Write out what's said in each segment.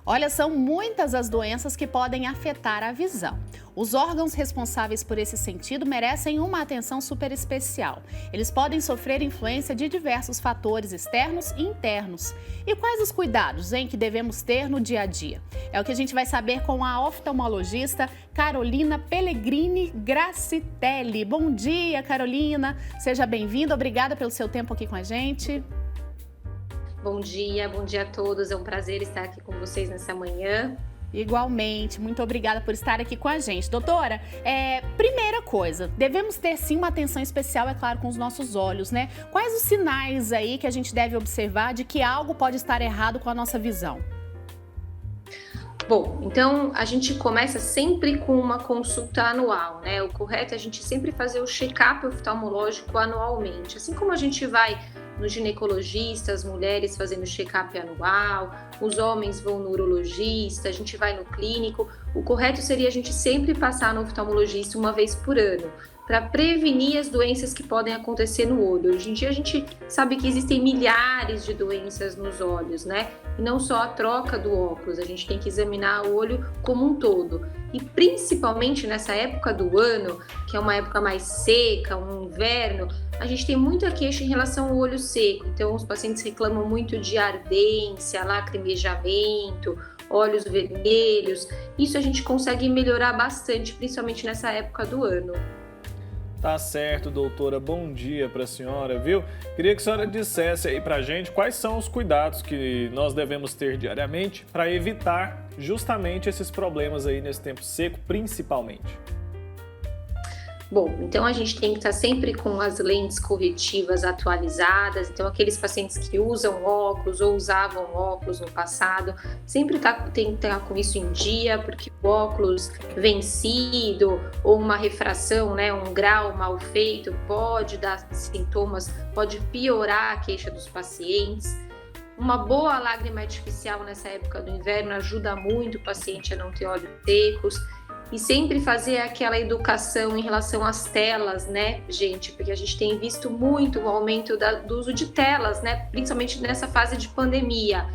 Olha, são muitas as doenças que podem afetar a visão. Os órgãos responsáveis por esse sentido merecem uma atenção super especial. Eles podem sofrer influência de diversos fatores externos e internos. E quais os cuidados, que devemos ter no dia a dia? É o que a gente vai saber com a oftalmologista Carolina Pellegrini Gracitelli. Bom dia, Carolina. Seja bem-vinda. Obrigada pelo seu tempo aqui com a gente. Bom dia a todos. É um prazer estar aqui com vocês nessa manhã. Igualmente, muito obrigada por estar aqui com a gente. Doutora, primeira coisa, devemos ter sim uma atenção especial, é claro, com os nossos olhos, né? Quais os sinais aí que a gente deve observar de que algo pode estar errado com a nossa visão? Bom, então a gente começa sempre com uma consulta anual, né? O correto é a gente sempre fazer o check-up oftalmológico anualmente. Assim como a gente vai no ginecologista, as mulheres fazendo check-up anual, os homens vão no urologista, a gente vai no clínico. O correto seria a gente sempre passar no oftalmologista uma vez por ano, para prevenir as doenças que podem acontecer no olho. Hoje em dia a gente sabe que existem milhares de doenças nos olhos, né? E não só a troca do óculos, a gente tem que examinar o olho como um todo. E principalmente nessa época do ano, que é uma época mais seca, um inverno, a gente tem muita queixa em relação ao olho seco. Então os pacientes reclamam muito de ardência, lacrimejamento, olhos vermelhos. Isso a gente consegue melhorar bastante, principalmente nessa época do ano. Tá certo, doutora. Bom dia para a senhora, viu? Queria que a senhora dissesse aí pra gente quais são os cuidados que nós devemos ter diariamente para evitar justamente esses problemas aí nesse tempo seco, principalmente. Bom, então a gente tem que estar sempre com as lentes corretivas atualizadas. Então, aqueles pacientes que usam óculos ou usavam óculos no passado, sempre tem que estar com isso em dia, porque o óculos vencido ou uma refração, né, um grau mal feito, pode dar sintomas, pode piorar a queixa dos pacientes. Uma boa lágrima artificial nessa época do inverno ajuda muito o paciente a não ter olhos secos. E sempre fazer aquela educação em relação às telas, né, gente? Porque a gente tem visto muito o aumento do uso de telas, né? Principalmente nessa fase de pandemia.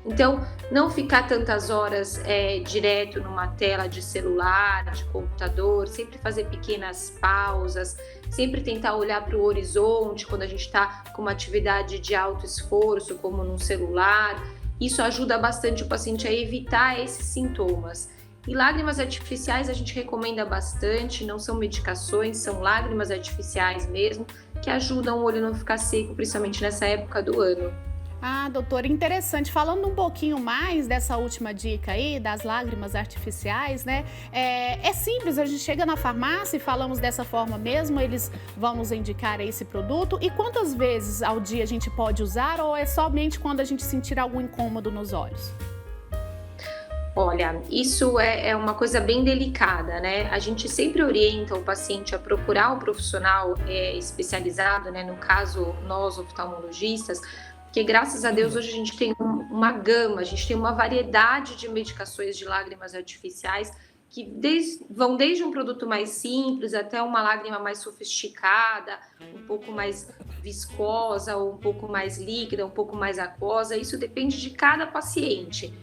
Então, não ficar tantas horas direto numa tela de celular, de computador, sempre fazer pequenas pausas, sempre tentar olhar para o horizonte quando a gente está com uma atividade de alto esforço, como num celular. Isso ajuda bastante o paciente a evitar esses sintomas. E lágrimas artificiais a gente recomenda bastante, não são medicações, são lágrimas artificiais mesmo, que ajudam o olho a não ficar seco, principalmente nessa época do ano. Ah, doutora, interessante. Falando um pouquinho mais dessa última dica aí, das lágrimas artificiais, né? É simples, a gente chega na farmácia e falamos dessa forma mesmo, eles vão nos indicar esse produto. E quantas vezes ao dia a gente pode usar ou é somente quando a gente sentir algum incômodo nos olhos? Olha, isso é uma coisa bem delicada, né? A gente sempre orienta o paciente a procurar um profissional especializado, né? No caso, nós oftalmologistas, porque graças a Deus hoje a gente tem uma gama, a gente tem uma variedade de medicações de lágrimas artificiais que vão desde um produto mais simples até uma lágrima mais sofisticada, um pouco mais viscosa, ou um pouco mais líquida, um pouco mais aquosa. Isso depende de cada paciente.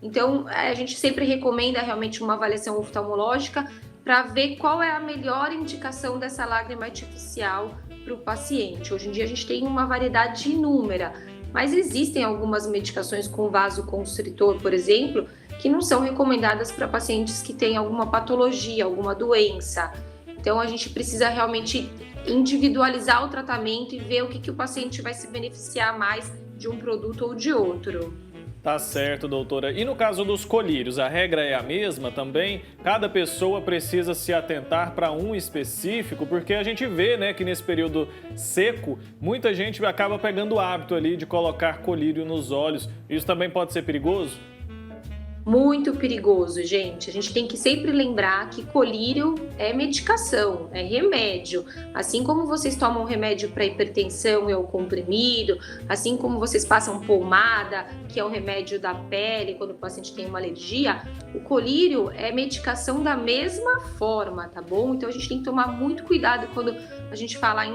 Então, a gente sempre recomenda realmente uma avaliação oftalmológica para ver qual é a melhor indicação dessa lágrima artificial para o paciente. Hoje em dia a gente tem uma variedade inúmera, mas existem algumas medicações com vasoconstritor, por exemplo, que não são recomendadas para pacientes que têm alguma patologia, alguma doença. Então, a gente precisa realmente individualizar o tratamento e ver o que o paciente vai se beneficiar mais de um produto ou de outro. Tá certo, doutora. E no caso dos colírios, a regra é a mesma também? Cada pessoa precisa se atentar para um específico, porque a gente vê, né, que nesse período seco, muita gente acaba pegando o hábito ali de colocar colírio nos olhos. Isso também pode ser perigoso? Muito perigoso, gente. A gente tem que sempre lembrar que colírio é medicação, é remédio. Assim como vocês tomam remédio para hipertensão, é o comprimido, assim como vocês passam pomada, que é o remédio da pele, quando o paciente tem uma alergia, o colírio é medicação da mesma forma, tá bom? Então a gente tem que tomar muito cuidado quando a gente fala em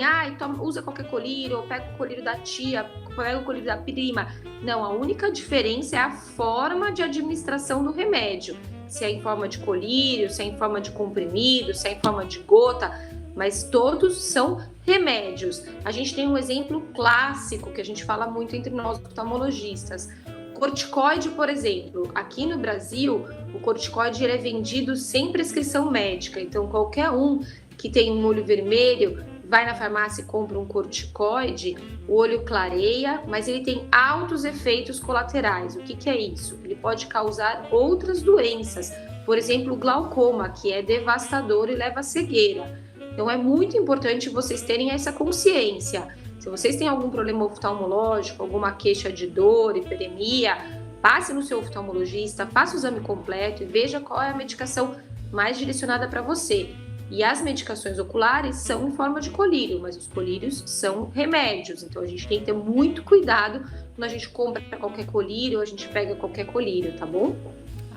usa qualquer colírio, ou pega o colírio da tia, pega o colírio da prima. Não, a única diferença é a forma de administração do remédio. Se é em forma de colírio, se é em forma de comprimido, se é em forma de gota, mas todos são remédios. A gente tem um exemplo clássico que a gente fala muito entre nós oftalmologistas. Corticoide, por exemplo, aqui no Brasil, o corticoide ele é vendido sem prescrição médica. Então, qualquer um que tem um olho vermelho, vai na farmácia e compra um corticoide, o olho clareia, mas ele tem altos efeitos colaterais. O que é isso? Ele pode causar outras doenças, por exemplo, o glaucoma, que é devastador e leva à cegueira. Então, é muito importante vocês terem essa consciência. Se vocês têm algum problema oftalmológico, alguma queixa de dor, hiperemia, passe no seu oftalmologista, faça o exame completo e veja qual é a medicação mais direcionada para você. E as medicações oculares são em forma de colírio, mas os colírios são remédios. Então, a gente tem que ter muito cuidado quando a gente compra qualquer colírio ou a gente pega qualquer colírio, tá bom?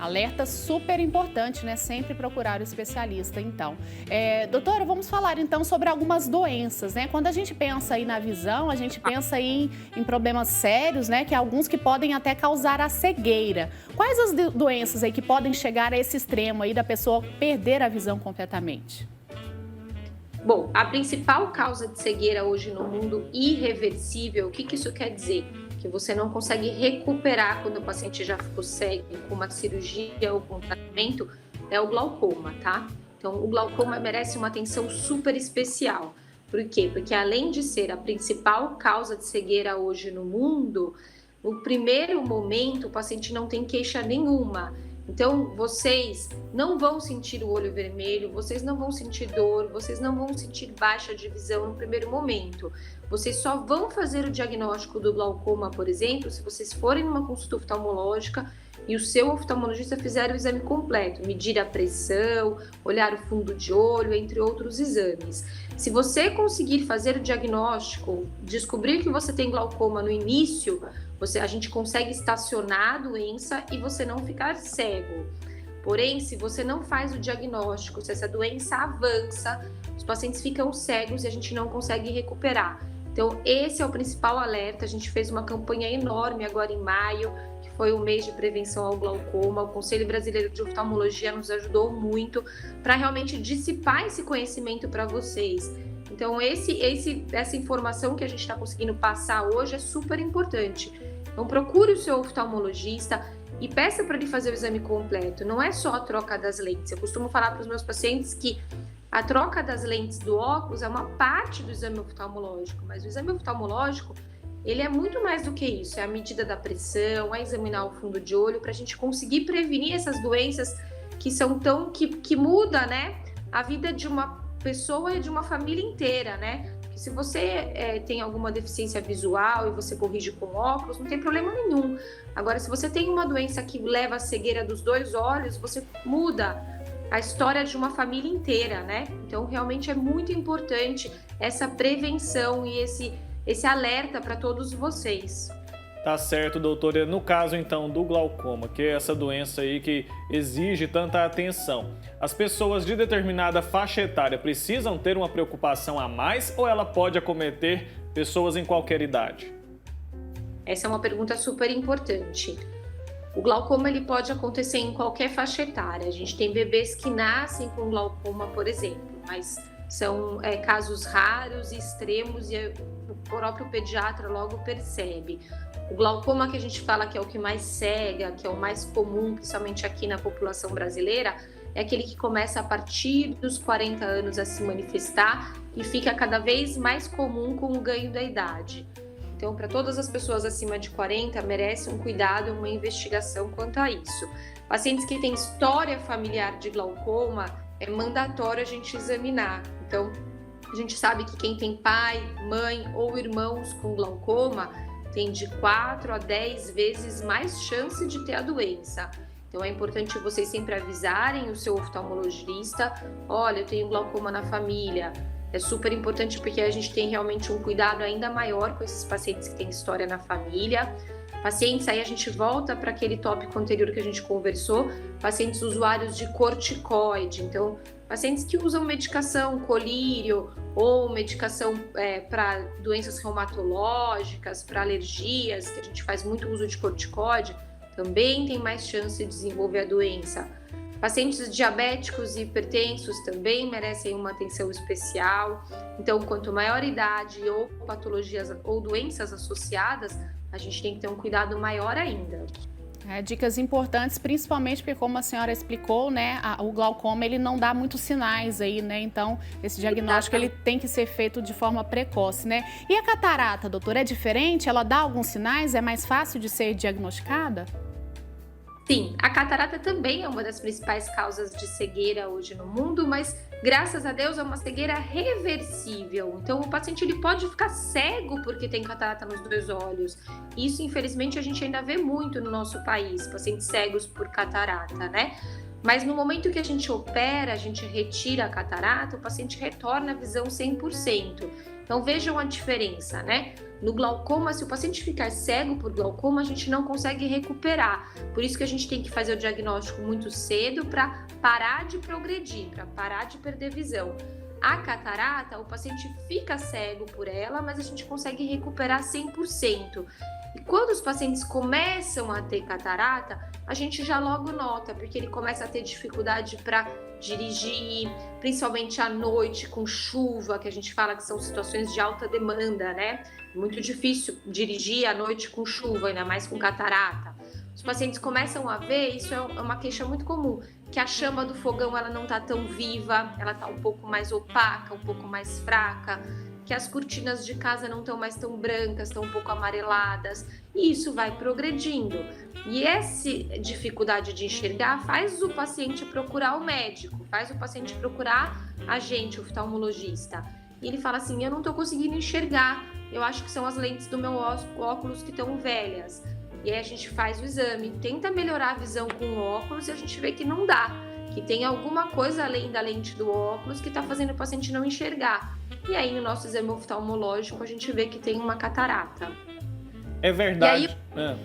Alerta super importante, né? Sempre procurar o especialista, então. Doutora, vamos falar então sobre algumas doenças, né? Quando a gente pensa aí na visão, a gente pensa aí em problemas sérios, né? Que alguns que podem até causar a cegueira. Quais as doenças aí que podem chegar a esse extremo aí da pessoa perder a visão completamente? Bom, a principal causa de cegueira hoje no mundo irreversível, o que isso quer dizer? Que você não consegue recuperar quando o paciente já ficou cego com uma cirurgia ou com tratamento, é o glaucoma, tá? Então, o glaucoma merece uma atenção super especial. Por quê? Porque além de ser a principal causa de cegueira hoje no mundo, no primeiro momento o paciente não tem queixa nenhuma. Então, vocês não vão sentir o olho vermelho, vocês não vão sentir dor, vocês não vão sentir baixa de visão no primeiro momento. Vocês só vão fazer o diagnóstico do glaucoma, por exemplo, se vocês forem numa consulta oftalmológica e o seu oftalmologista fizer o exame completo, medir a pressão, olhar o fundo de olho, entre outros exames. Se você conseguir fazer o diagnóstico, descobrir que você tem glaucoma no início, a gente consegue estacionar a doença e você não ficar cego. Porém, se você não faz o diagnóstico, se essa doença avança, os pacientes ficam cegos e a gente não consegue recuperar. Então, esse é o principal alerta. A gente fez uma campanha enorme agora em maio, que foi o mês de prevenção ao glaucoma. O Conselho Brasileiro de Oftalmologia nos ajudou muito para realmente dissipar esse conhecimento para vocês. Então, essa informação que a gente está conseguindo passar hoje é super importante. Então, procure o seu oftalmologista e peça para ele fazer o exame completo. Não é só a troca das lentes. Eu costumo falar para os meus pacientes que a troca das lentes do óculos é uma parte do exame oftalmológico, mas o exame oftalmológico, ele é muito mais do que isso. É a medida da pressão, é examinar o fundo de olho para a gente conseguir prevenir essas doenças que são que muda, né, a vida de uma pessoa e de uma família inteira, né? Se você tem alguma deficiência visual e você corrige com óculos, não tem problema nenhum. Agora, se você tem uma doença que leva à cegueira dos dois olhos, você muda a história de uma família inteira, né? Então, realmente é muito importante essa prevenção e esse alerta para todos vocês. Tá certo, doutora. No caso, então, do glaucoma, que é essa doença aí que exige tanta atenção, as pessoas de determinada faixa etária precisam ter uma preocupação a mais ou ela pode acometer pessoas em qualquer idade? Essa é uma pergunta super importante. O glaucoma ele pode acontecer em qualquer faixa etária. A gente tem bebês que nascem com glaucoma, por exemplo, mas são casos raros e extremos e o próprio pediatra logo percebe. O glaucoma que a gente fala que é o que mais cega, que é o mais comum, principalmente aqui na população brasileira, é aquele que começa a partir dos 40 anos a se manifestar e fica cada vez mais comum com o ganho da idade. Então, para todas as pessoas acima de 40, merece um cuidado e uma investigação quanto a isso. Pacientes que têm história familiar de glaucoma, é mandatório a gente examinar. Então, a gente sabe que quem tem pai, mãe ou irmãos com glaucoma tem de 4 a 10 vezes mais chance de ter a doença. Então, é importante vocês sempre avisarem o seu oftalmologista, olha, eu tenho glaucoma na família. É super importante porque a gente tem realmente um cuidado ainda maior com esses pacientes que têm história na família. Pacientes, aí a gente volta para aquele tópico anterior que a gente conversou, pacientes usuários de corticoide, então pacientes que usam medicação colírio ou medicação para doenças reumatológicas, para alergias, que a gente faz muito uso de corticoide, também tem mais chance de desenvolver a doença. Pacientes diabéticos e hipertensos também merecem uma atenção especial. Então, quanto maior a idade ou patologias ou doenças associadas, a gente tem que ter um cuidado maior ainda. Dicas importantes, principalmente porque, como a senhora explicou, né, o glaucoma ele não dá muitos sinais aí, né? Então, esse diagnóstico ele tem que ser feito de forma precoce, né? E a catarata, doutora, é diferente? Ela dá alguns sinais? É mais fácil de ser diagnosticada? Sim, a catarata também é uma das principais causas de cegueira hoje no mundo, mas graças a Deus é uma cegueira reversível. Então o paciente ele pode ficar cego porque tem catarata nos 2 olhos. Isso, infelizmente, a gente ainda vê muito no nosso país, pacientes cegos por catarata, né? Mas no momento que a gente opera, a gente retira a catarata, o paciente retorna a visão 100%. Então vejam a diferença, né? No glaucoma, se o paciente ficar cego por glaucoma, a gente não consegue recuperar. Por isso que a gente tem que fazer o diagnóstico muito cedo para parar de progredir, para parar de perder visão. A catarata, o paciente fica cego por ela, mas a gente consegue recuperar 100%. E quando os pacientes começam a ter catarata, a gente já logo nota, porque ele começa a ter dificuldade para dirigir, principalmente à noite com chuva, que a gente fala que são situações de alta demanda, né? Muito difícil dirigir à noite com chuva, ainda mais com catarata. Os pacientes começam a ver, isso é uma queixa muito comum, que a chama do fogão ela não está tão viva, ela está um pouco mais opaca, um pouco mais fraca, que as cortinas de casa não estão mais tão brancas, estão um pouco amareladas, e isso vai progredindo. E essa dificuldade de enxergar faz o paciente procurar o médico, faz o paciente procurar a gente, o oftalmologista. E ele fala assim, eu não estou conseguindo enxergar, eu acho que são as lentes do meu óculos que estão velhas. E aí a gente faz o exame, tenta melhorar a visão com o óculos e a gente vê que não dá, que tem alguma coisa além da lente do óculos que está fazendo o paciente não enxergar. E aí no nosso exame oftalmológico a gente vê que tem uma catarata. É verdade. Aí,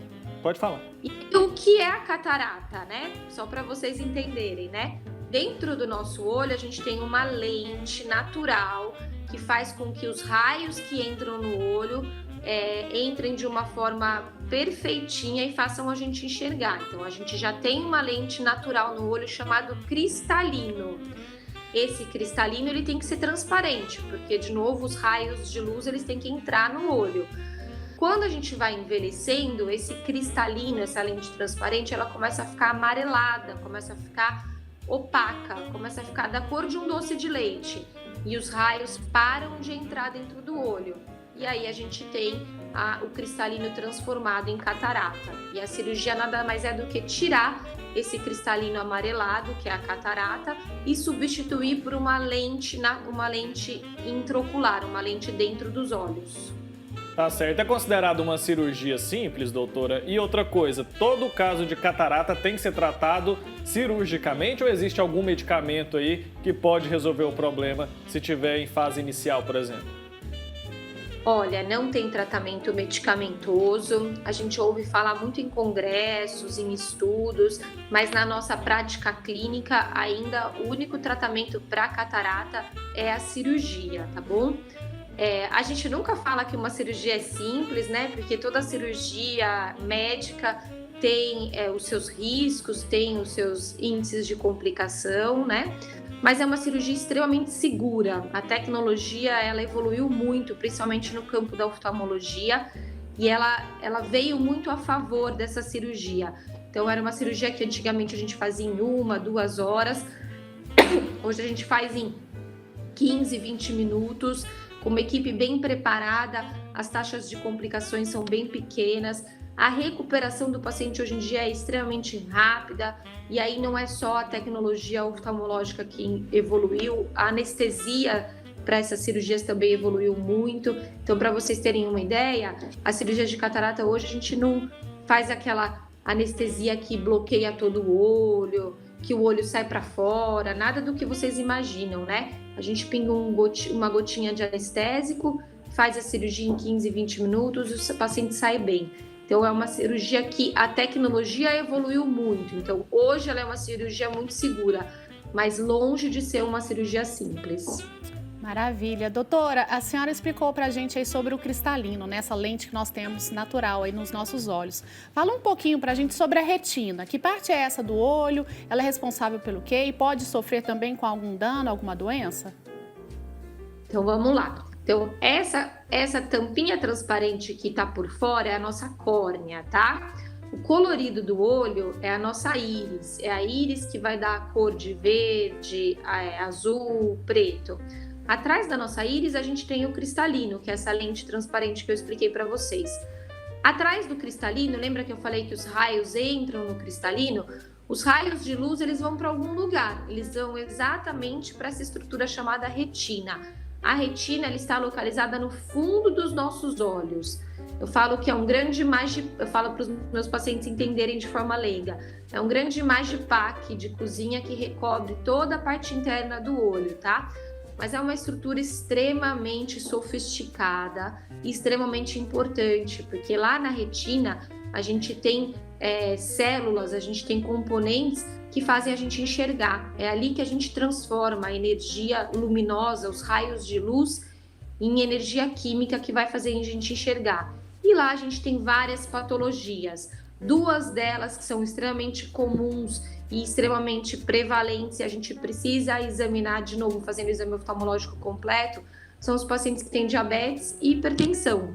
pode falar. E o que é a catarata, né? Só para vocês entenderem, né? Dentro do nosso olho a gente tem uma lente natural que faz com que os raios que entram no olho entrem de uma forma perfeitinha e façam a gente enxergar. Então a gente já tem uma lente natural no olho chamado cristalino. Esse cristalino ele tem que ser transparente, porque de novo os raios de luz eles têm que entrar no olho. Quando a gente vai envelhecendo, esse cristalino, essa lente transparente, ela começa a ficar amarelada, começa a ficar opaca, começa a ficar da cor de um doce de leite. E os raios param de entrar dentro do olho. E aí a gente tem o cristalino transformado em catarata. E a cirurgia nada mais é do que tirar esse cristalino amarelado, que é a catarata, e substituir por uma lente intraocular, uma lente dentro dos olhos. Tá certo. É considerado uma cirurgia simples, doutora? E outra coisa, todo caso de catarata tem que ser tratado cirurgicamente ou existe algum medicamento aí que pode resolver o problema se tiver em fase inicial, por exemplo? Olha, não tem tratamento medicamentoso, a gente ouve falar muito em congressos, em estudos, mas na nossa prática clínica ainda o único tratamento para catarata é a cirurgia, tá bom? A gente nunca fala que uma cirurgia é simples, né? Porque toda cirurgia médica tem os seus riscos, tem os seus índices de complicação, né? Mas é uma cirurgia extremamente segura. A tecnologia ela evoluiu muito, principalmente no campo da oftalmologia, e ela veio muito a favor dessa cirurgia. Então era uma cirurgia que antigamente a gente fazia em 1, 2 horas, hoje a gente faz em 15, 20 minutos, com uma equipe bem preparada, as taxas de complicações são bem pequenas. A recuperação do paciente hoje em dia é extremamente rápida e aí não é só a tecnologia oftalmológica que evoluiu, a anestesia para essas cirurgias também evoluiu muito. Então, para vocês terem uma ideia, a cirurgia de catarata hoje a gente não faz aquela anestesia que bloqueia todo o olho, que o olho sai para fora, nada do que vocês imaginam, né? A gente pinga uma gotinha de anestésico, faz a cirurgia em 15, 20 minutos e o paciente sai bem. Então, é uma cirurgia que a tecnologia evoluiu muito. Então, hoje ela é uma cirurgia muito segura, mas longe de ser uma cirurgia simples. Maravilha. Doutora, a senhora explicou pra gente aí sobre o cristalino, né? Essa lente que nós temos natural aí nos nossos olhos. Fala um pouquinho pra gente sobre a retina. Que parte é essa do olho? Ela é responsável pelo quê? E pode sofrer também com algum dano, alguma doença? Então, vamos lá. Então, essa tampinha transparente que tá por fora é a nossa córnea, tá? O colorido do olho é a nossa íris. É a íris que vai dar a cor de verde, azul, preto. Atrás da nossa íris, a gente tem o cristalino, que é essa lente transparente que eu expliquei para vocês. Atrás do cristalino, lembra que eu falei que os raios entram no cristalino? Os raios de luz, eles vão para algum lugar. Eles vão exatamente para essa estrutura chamada retina. A retina, ela está localizada no fundo dos nossos olhos. Eu falo que é um grande eu falo para os meus pacientes entenderem de forma leiga. É um grande magipaque de cozinha que recobre toda a parte interna do olho, tá? Mas é uma estrutura extremamente sofisticada e extremamente importante, porque lá na retina a gente tem células, a gente tem componentes que fazem a gente enxergar. É ali que a gente transforma a energia luminosa, os raios de luz, em energia química que vai fazer a gente enxergar. E lá a gente tem várias patologias. Duas delas que são extremamente comuns e extremamente prevalentes, e a gente precisa examinar de novo, fazendo o exame oftalmológico completo, são os pacientes que têm diabetes e hipertensão.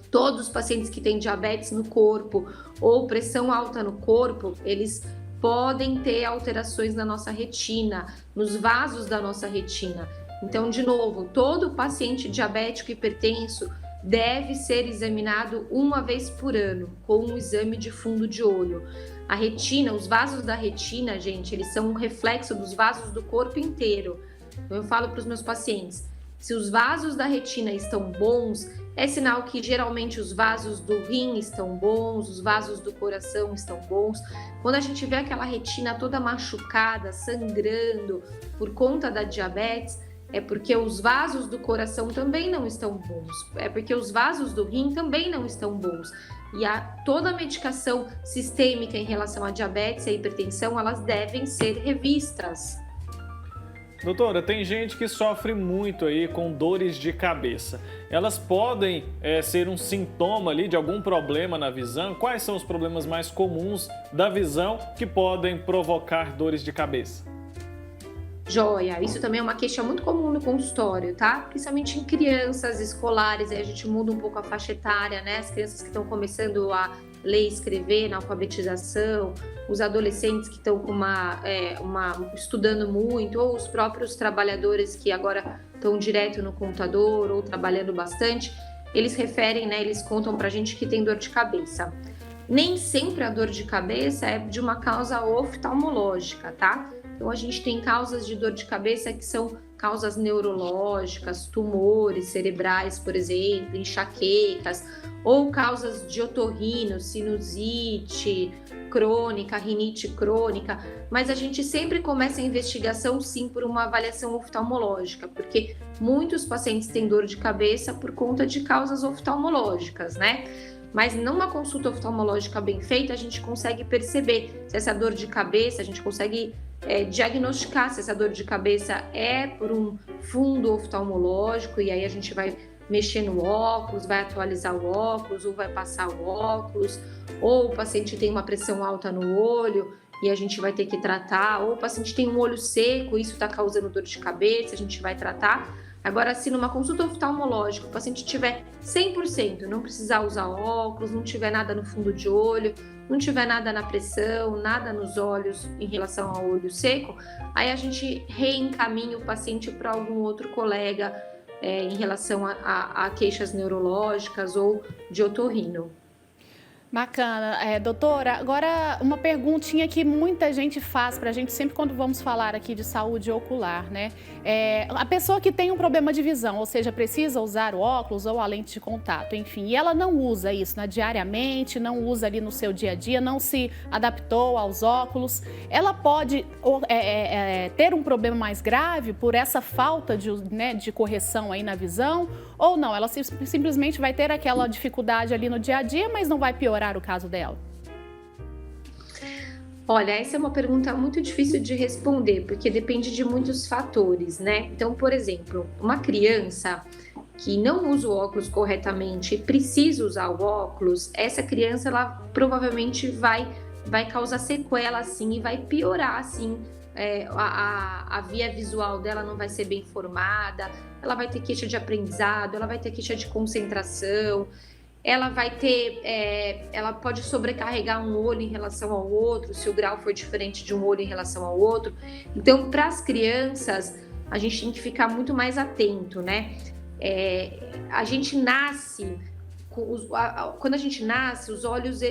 Todos os pacientes que têm diabetes no corpo ou pressão alta no corpo, eles podem ter alterações na nossa retina, nos vasos da nossa retina. Então, de novo, todo paciente diabético e hipertenso deve ser examinado uma vez por ano, com um exame de fundo de olho. A retina, os vasos da retina, gente, eles são um reflexo dos vasos do corpo inteiro. Então, eu falo para os meus pacientes, se os vasos da retina estão bons, é sinal que geralmente os vasos do rim estão bons, os vasos do coração estão bons. Quando a gente vê aquela retina toda machucada, sangrando por conta da diabetes, é porque os vasos do coração também não estão bons, é porque os vasos do rim também não estão bons. E toda a medicação sistêmica em relação à diabetes e à hipertensão, elas devem ser revistas. Doutora, tem gente que sofre muito aí com dores de cabeça. Elas podem ser um sintoma ali de algum problema na visão? Quais são os problemas mais comuns da visão que podem provocar dores de cabeça? Joia, isso também é uma queixa muito comum no consultório, tá? Principalmente em crianças escolares, aí a gente muda um pouco a faixa etária, né? As crianças que estão começando a ler e escrever na alfabetização, os adolescentes que estão com estudando muito, ou os próprios trabalhadores que agora estão direto no computador ou trabalhando bastante, eles referem, né? Eles contam pra gente que tem dor de cabeça. Nem sempre a dor de cabeça é de uma causa oftalmológica, tá? Então, a gente tem causas de dor de cabeça que são causas neurológicas, tumores cerebrais, por exemplo, enxaquecas, ou causas de otorrino, sinusite crônica, rinite crônica, mas a gente sempre começa a investigação, sim, por uma avaliação oftalmológica, porque muitos pacientes têm dor de cabeça por conta de causas oftalmológicas, né? Mas numa consulta oftalmológica bem feita, a gente consegue perceber se essa dor de cabeça, a gente consegue diagnosticar se essa dor de cabeça é por um fundo oftalmológico, e aí a gente vai mexer no óculos, vai atualizar o óculos, ou vai passar o óculos, ou o paciente tem uma pressão alta no olho e a gente vai ter que tratar, ou o paciente tem um olho seco, isso está causando dor de cabeça, a gente vai tratar. Agora, se numa consulta oftalmológica o paciente tiver 100%, não precisar usar óculos, não tiver nada no fundo de olho, não tiver nada na pressão, nada nos olhos em relação ao olho seco, aí a gente reencaminha o paciente para algum outro colega em relação a queixas neurológicas ou de otorrino. Bacana. Doutora, agora uma perguntinha que muita gente faz pra gente sempre quando vamos falar aqui de saúde ocular, né? A pessoa que tem um problema de visão, ou seja, precisa usar o óculos ou a lente de contato, enfim, e ela não usa isso, né, diariamente, não usa ali no seu dia a dia, não se adaptou aos óculos, ela pode ter um problema mais grave por essa falta de correção aí na visão, ou não? Ela simplesmente vai ter aquela dificuldade ali no dia a dia, mas não vai piorar piorar o caso dela? Olha, essa é uma pergunta muito difícil de responder, porque depende de muitos fatores, né? Então, por exemplo, uma criança que não usa o óculos corretamente e precisa usar o óculos, essa criança, ela provavelmente vai causar sequela, assim, e vai piorar, assim, a via visual dela não vai ser bem formada, ela vai ter queixa de aprendizado, ela vai ter queixa de concentração, ela pode sobrecarregar um olho em relação ao outro, se o grau for diferente de um olho em relação ao outro. Então, para as crianças, a gente tem que ficar muito mais atento, né? A gente nasce, quando a gente nasce, os olhos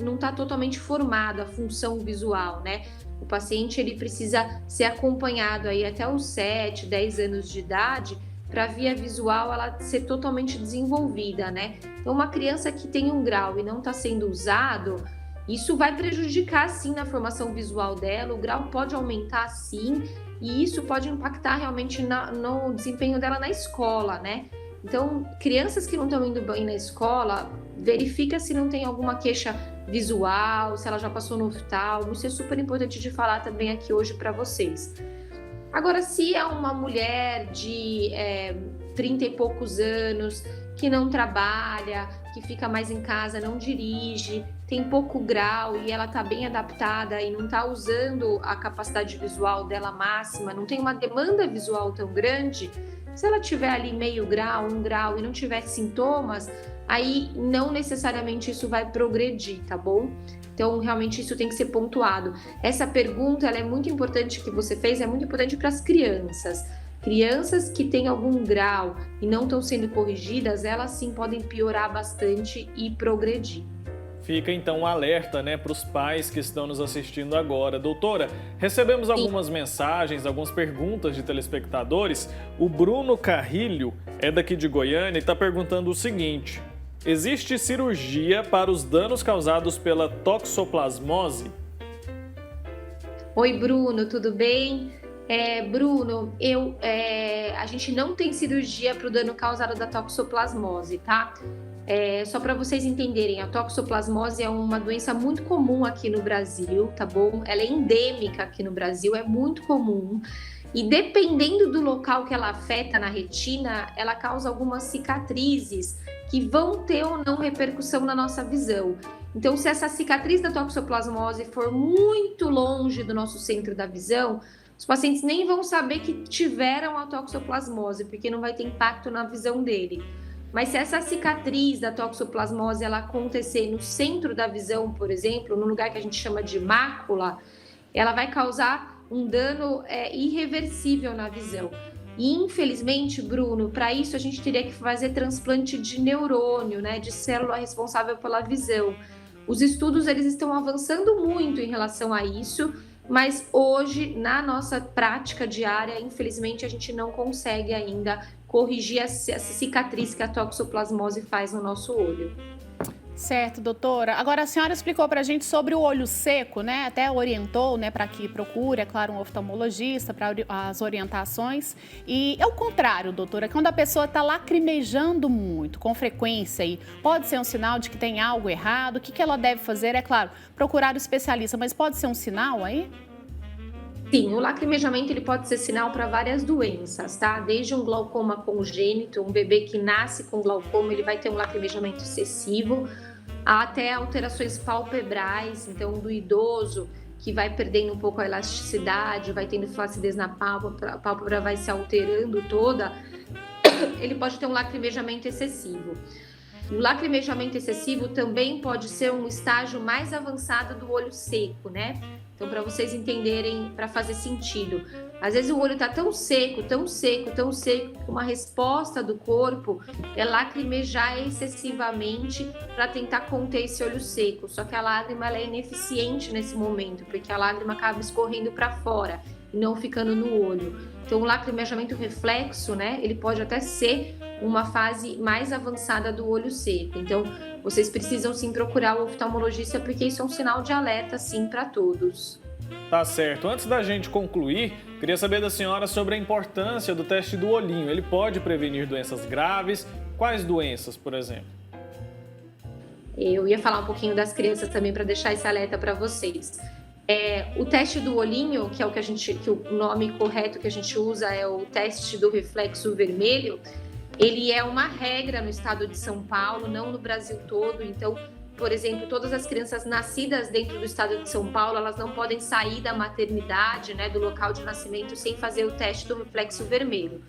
não está totalmente formado a função visual, né? O paciente, ele precisa ser acompanhado aí até os 7, 10 anos de idade, para a via visual ela ser totalmente desenvolvida, né? Então, uma criança que tem um grau e não está sendo usado, isso vai prejudicar, sim, na formação visual dela, o grau pode aumentar, sim, e isso pode impactar realmente no desempenho dela na escola, né? Então, crianças que não estão indo bem na escola, verifica se não tem alguma queixa visual, se ela já passou no oftalmo, isso é super importante de falar também aqui hoje para vocês. Agora, se é uma mulher de 30 e poucos anos, que não trabalha, que fica mais em casa, não dirige, tem pouco grau e ela está bem adaptada e não está usando a capacidade visual dela máxima, não tem uma demanda visual tão grande, se ela tiver ali meio grau, 1 grau e não tiver sintomas, aí não necessariamente isso vai progredir, tá bom? Então, realmente, isso tem que ser pontuado. Essa pergunta, ela é muito importante que você fez, é muito importante para as crianças. Crianças que têm algum grau e não estão sendo corrigidas, elas sim podem piorar bastante e progredir. Fica então um alerta, né, para os pais que estão nos assistindo agora. Doutora, recebemos algumas mensagens, algumas perguntas de telespectadores. O Bruno Carrilho é daqui de Goiânia e está perguntando o seguinte: existe cirurgia para os danos causados pela toxoplasmose? Oi, Bruno, tudo bem? Bruno, a gente não tem cirurgia para o dano causado da toxoplasmose, tá? Só para vocês entenderem, a toxoplasmose é uma doença muito comum aqui no Brasil, tá bom? Ela é endêmica aqui no Brasil, é muito comum. E dependendo do local que ela afeta na retina, ela causa algumas cicatrizes que vão ter ou não repercussão na nossa visão. Então, se essa cicatriz da toxoplasmose for muito longe do nosso centro da visão, os pacientes nem vão saber que tiveram a toxoplasmose, porque não vai ter impacto na visão dele. Mas se essa cicatriz da toxoplasmose ela acontecer no centro da visão, por exemplo, no lugar que a gente chama de mácula, ela vai causar um dano irreversível na visão. E infelizmente, Bruno, para isso a gente teria que fazer transplante de neurônio, né, de célula responsável pela visão. Os estudos eles estão avançando muito em relação a isso, mas hoje, na nossa prática diária, infelizmente, a gente não consegue ainda corrigir essa cicatriz que a toxoplasmose faz no nosso olho. Certo, doutora. Agora, a senhora explicou para a gente sobre o olho seco, né? Até orientou, né, para que procure, é claro, um oftalmologista para as orientações. E é o contrário, doutora, quando a pessoa está lacrimejando muito, com frequência, e pode ser um sinal de que tem algo errado. O que ela deve fazer? É claro, procurar o especialista, mas pode ser um sinal aí? Sim, o lacrimejamento ele pode ser sinal para várias doenças, tá? Desde um glaucoma congênito, um bebê que nasce com glaucoma, ele vai ter um lacrimejamento excessivo, até alterações palpebrais, então do idoso que vai perdendo um pouco a elasticidade, vai tendo flacidez na pálpebra, a pálpebra vai se alterando toda, ele pode ter um lacrimejamento excessivo. O lacrimejamento excessivo também pode ser um estágio mais avançado do olho seco, né? Então, para vocês entenderem, para fazer sentido, às vezes o olho está tão seco, que uma resposta do corpo é lacrimejar excessivamente para tentar conter esse olho seco. Só que a lágrima ela é ineficiente nesse momento, porque a lágrima acaba escorrendo para fora e não ficando no olho. Então, o lacrimejamento reflexo, né, ele pode até ser uma fase mais avançada do olho seco. Então, vocês precisam sim procurar o oftalmologista, porque isso é um sinal de alerta sim para todos. Tá certo. Antes da gente concluir, queria saber da senhora sobre a importância do teste do olhinho. Ele pode prevenir doenças graves? Quais doenças, por exemplo? Eu ia falar um pouquinho das crianças também para deixar esse alerta para vocês. O teste do olhinho, que é que o nome correto que a gente usa é o teste do reflexo vermelho, ele é uma regra no estado de São Paulo, não no Brasil todo. Então, por exemplo, todas as crianças nascidas dentro do estado de São Paulo, elas não podem sair da maternidade, né, do local de nascimento, sem fazer o teste do reflexo vermelho.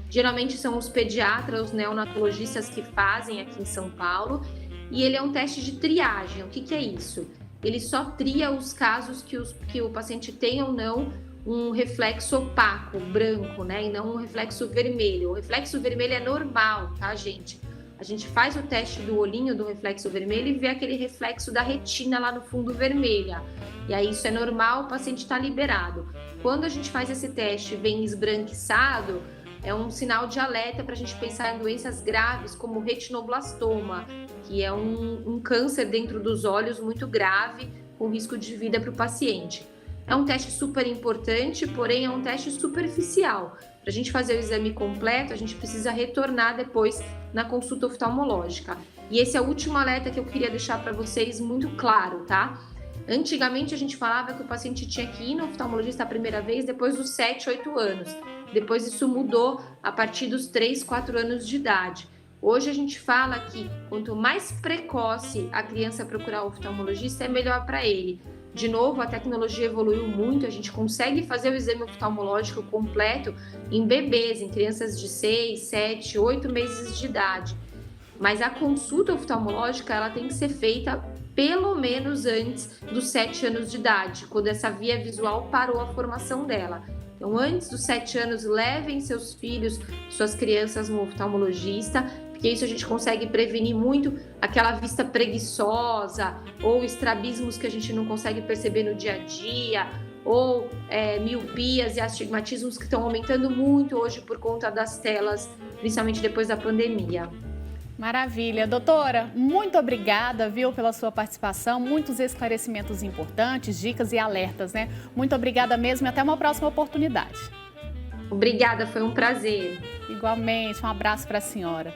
Geralmente são os pediatras, os neonatologistas que fazem aqui em São Paulo, e ele é um teste de triagem. O que é isso? Ele só tria os casos que o paciente tem ou não um reflexo opaco, branco, né? E não um reflexo vermelho. O reflexo vermelho é normal, tá, gente? A gente faz o teste do olhinho do reflexo vermelho e vê aquele reflexo da retina lá no fundo vermelha. E aí isso é normal, o paciente está liberado. Quando a gente faz esse teste e vem esbranquiçado, é um sinal de alerta para a gente pensar em doenças graves como retinoblastoma, que é um câncer dentro dos olhos muito grave, com risco de vida para o paciente. É um teste super importante, porém é um teste superficial. Para a gente fazer o exame completo, a gente precisa retornar depois na consulta oftalmológica. E esse é o último alerta que eu queria deixar para vocês muito claro, tá? Antigamente a gente falava que o paciente tinha que ir no oftalmologista a primeira vez depois dos 7, 8 anos. Depois isso mudou a partir dos 3, 4 anos de idade. Hoje a gente fala que quanto mais precoce a criança procurar o oftalmologista, é melhor para ele. De novo, a tecnologia evoluiu muito, a gente consegue fazer o exame oftalmológico completo em bebês, em crianças de 6, 7, 8 meses de idade. Mas a consulta oftalmológica, ela tem que ser feita pelo menos antes dos 7 anos de idade, quando essa via visual parou a formação dela. Então, antes dos 7 anos, levem seus filhos, suas crianças no oftalmologista, porque isso a gente consegue prevenir muito aquela vista preguiçosa ou estrabismos que a gente não consegue perceber no dia a dia, ou miopias e astigmatismos que estão aumentando muito hoje por conta das telas, principalmente depois da pandemia. Maravilha. Doutora, muito obrigada, viu, pela sua participação, muitos esclarecimentos importantes, dicas e alertas, né? Muito obrigada mesmo e até uma próxima oportunidade. Obrigada, foi um prazer. Igualmente, um abraço para a senhora.